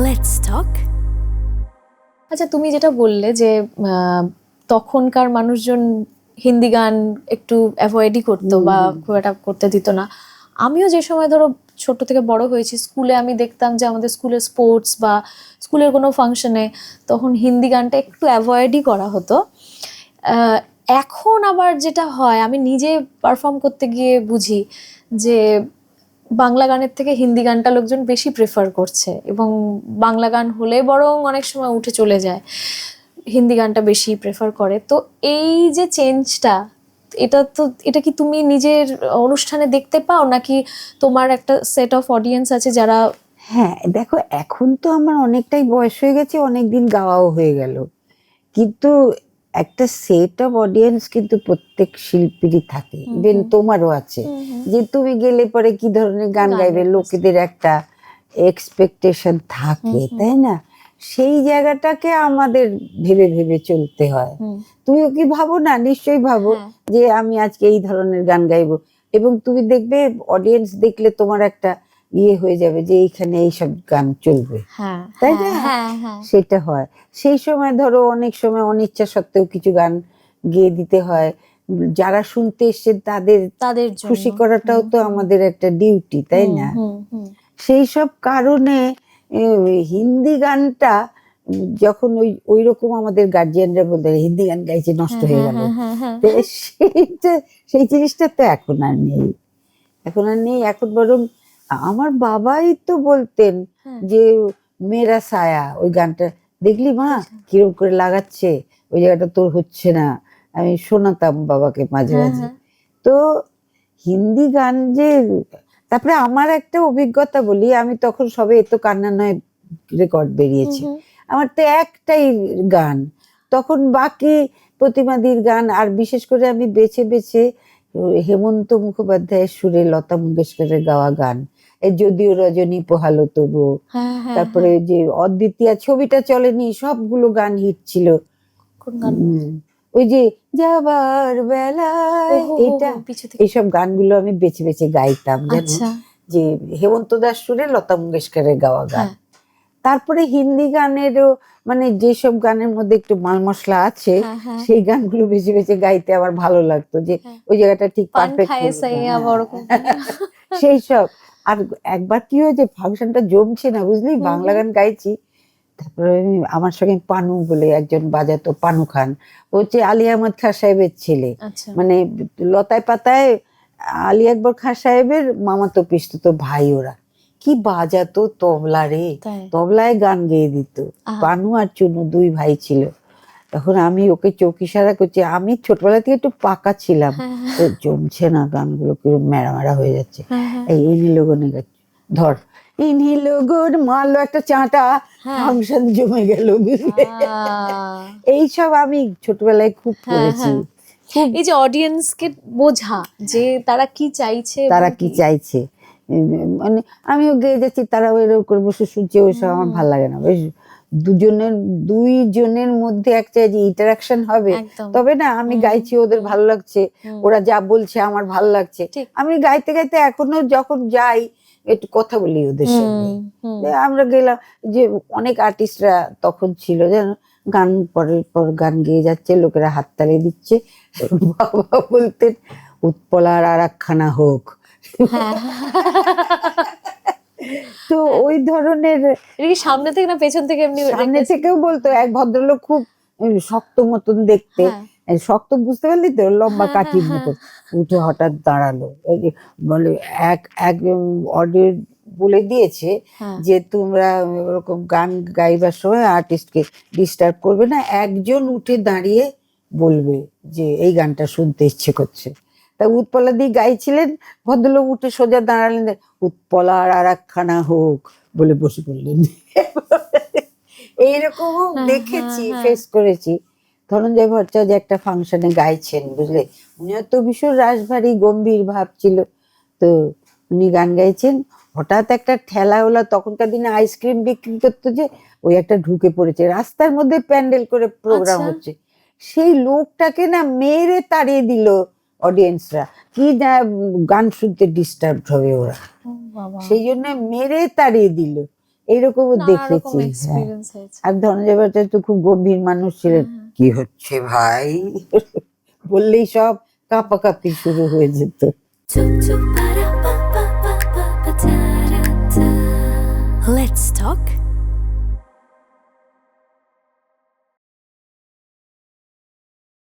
Let's talk. আচ্ছা, তুমি যেটা বললে যে তখনকার মানুষজন হিন্দি গান একটু অ্যাভয়েডই করতো বা খুব একটা করতে দিত না। আমিও যে সময় ধরো ছোট থেকে বড় হয়েছি, স্কুলে আমি দেখতাম যে আমাদের স্কুলের স্পোর্টস বা স্কুলের কোনো ফাংশনে তখন হিন্দি গানটা একটু অ্যাভয়েডই করা হতো। এখন আবার যেটা হয়, আমি নিজে পারফর্ম করতে গিয়ে বুঝি যে বাংলা গানের থেকে হিন্দি গানটা লোকজন বেশি প্রেফার করছে, এবং বাংলা গান হলে বরং অনেক সময় উঠে চলে যায়, হিন্দি গানটা বেশি প্রেফার করে। তো এই যে চেঞ্জটা, এটা কি তুমি নিজের অনুষ্ঠানে দেখতে পাও, নাকি তোমার একটা সেট অফ অডিয়েন্স আছে যারা? হ্যাঁ, দেখো, এখন তো আমার অনেকটাই বয়স হয়ে গেছে, অনেকদিন গাওয়াও হয়ে গেল, কিন্তু একটা সেট অফ অডিয়েন্স কিন্তু প্রত্যেক শিল্পীরই থাকে, ইভেন তোমারও আছে, যে তুমি গেলে পরে কি ধরনের গান গাইবে, লোকেদের একটা এক্সপেকটেশন থাকে, তাই না? সেই জায়গাটাকে আমাদের ভেবে ভেবে চলতে হয়। তুমিও কি ভাবো না? নিশ্চয়ই ভাবো যে আমি আজকে এই ধরনের গান গাইবো, এবং তুমি দেখবে অডিয়েন্স দেখলে তোমার একটা হয়ে যাবে যে এইখানে এইসব গান চলবে, তাই না? সেটা হয়। সেই সময় ধরো অনেক সময় অনিচ্ছা সত্ত্বেও কিছু গান গেয়ে দিতে হয়, যারা শুনতে এসছে তাদের খুশি করাটাও তো আমাদের একটা ডিউটি, তাই না? সেই সব কারণে হিন্দি গানটা যখন ওই রকম আমাদের গার্জিয়ানরা বলতে হিন্দি গান গাইছে নষ্ট হয়ে গেল, সেই জিনিসটা তো এখন আর নেই। এখন বরং আমার বাবাই তো বলতেন যে মেরা সায়া, ওই গানটা দেখলি মা কিরকম করে লাগাচ্ছে, ওই জায়গাটা তোর হচ্ছে না, আমি শোনাতাম বাবাকে মাঝে মাঝে। তো হিন্দি গান যে, তারপরে আমার একটা অভিজ্ঞতা বলি, আমি তখন সবে এতো কান্না নয় রেকর্ড বেরিয়েছে, আমার তো একটাই গান, তখন বাকি প্রতিমাদির গান, আর বিশেষ করে আমি বেছে বেছে হেমন্ত মুখোপাধ্যায়ের সুরে লতা মঙ্গেশকরের গাওয়া গান, যদিও রজনী পোহালো তবু, তারপরে যে অদ্বিতীয়া ছবিটা চলেনি, সবগুলো গান হিট ছিল। ওই যে যাবার বেলায়, এটা এইসব গানগুলো আমি বেছে বেছে গাইতাম, জানো, যে হেমন্ত দাস সুরে লতা মঙ্গেশকরের গাওয়া গান। তারপরে হিন্দি গানেরও মানে যেসব গানের মধ্যে একটু মাল মশলা আছে, সেই গানগুলো বেছে বেছে গাইতে আমার ভালো লাগতো, যে ওই জায়গাটা ঠিক পারফেক্ট, সেই সব। আর একবার কি হয়েছে, ফাংশনটা জমছে না, বুঝলি, বাংলা গান গাইছি, তারপরে আমার সঙ্গে পানু বলে একজন বাজাতো, পানু খান, ও হচ্ছে আলী আহমদ খান সাহেবের ছেলে, মানে লতায় পাতায় আলী আকবর খান সাহেবের মামাতো পিসতো ভাই, ওরা কি বাজাতো তবলা রে, তবলায় গান গেয়ে দিত। পানু আর চুনু দুই ভাই ছিল। তখন আমি ওকে চোখ ইশারা করছি, আমি ছোটবেলা থেকে একটু পাকা ছিলাম, জমছে না গানগুলো, কিরকম মেরা মেরা হয়ে যাচ্ছে, এই নীলগনে ধর এই নীলগন মারলো একটা চাঁটা, ফাংশন জমে গেল, বুঝলে। এইসব আমি ছোটবেলায় খুব করেছি। এই যে অডিয়েন্সকে বোঝা যে তারা কি চাইছে, মানে আমিও গেয়ে যাচ্ছি, তারা এরকম করে বসে শুনছে, ওইসব আমার ভালো লাগে না। বেশ দুইজনের মধ্যে একটা যে ইন্টারাকশন হবে, তবে না আমি গাইছি, ওদের ভালো লাগছে, ওরা যা বলছে আমার ভালো লাগছে। আমি গাইতে গাইতে এখনো যখন যাই একটু কথা বলি ওদের সঙ্গে। আমরা গেলাম, যে অনেক আর্টিস্টরা তখন ছিল, যেন গান পরের পর গান গেয়ে যাচ্ছে, লোকেরা হাততালি দিচ্ছে, বাবা বলতেন উৎপলার আর একখানা হোক। তো ওই ধরনের, সামনে থেকে না পেছন থেকে? এমনি সামনে থেকেও বলতো। এক ভদ্রলোক খুব শক্ত মতন দেখতে, শক্ত বুঝতে পারলি তো, লম্বা কাঠির মতো, উঠে হঠাৎ দাঁড়ালো, বলে এক অডিও বলে দিয়েছে যে তোমরা ওরকম গান গাইবার সময় আর্টিস্টকে ডিস্টার্ব করবে না, একজন উঠে দাঁড়িয়ে বলবে যে এই গানটা শুনতে ইচ্ছে করছে। তা উৎপলা দি গাইছিলেন, ভদ্রলোক উঠে সোজা দাঁড়ালেন, উৎপলার আর একখানা হোক বলে বসে পড়লেন। এইরকম দেখেছি, ফেস করেছি। ধনঞ্জয় ভট্টাচার্য একটা ফাংশনে গাইছেন, বুঝলে, উনিও তো ভীষণ রাশভারী গম্ভীর ভাব ছিল, তো উনি গান গাইছেন, হঠাৎ একটা ঠেলাওয়ালা, তখনকার দিনে আইসক্রিম বিক্রি করতো, যে ওই একটা ঢুকে পড়েছে রাস্তার মধ্যে, প্যান্ডেল করে প্রোগ্রাম হচ্ছে, সেই লোকটাকে না মেরে তাড়িয়ে দিল অডিয়েন্সরা কি না গান শুনতে ডিস্টার্ব হবে ওরা, ও বাবা, সেই জন্য মেরে তাড়িয়ে দিল, এইরকমও না, দেখেছি। এরকম হ্যাঁ, এক্সপিরিয়েন্স হয়েছে। আর ধনঞ্জয় ভট্টাচার্য তো খুব গম্ভীর মানুষ ছিলেন। হ্যাঁ। কি হচ্ছে ভাই বললেই সব কাঁপাকাঁপি শুরু হয়ে যেত। Let's talk.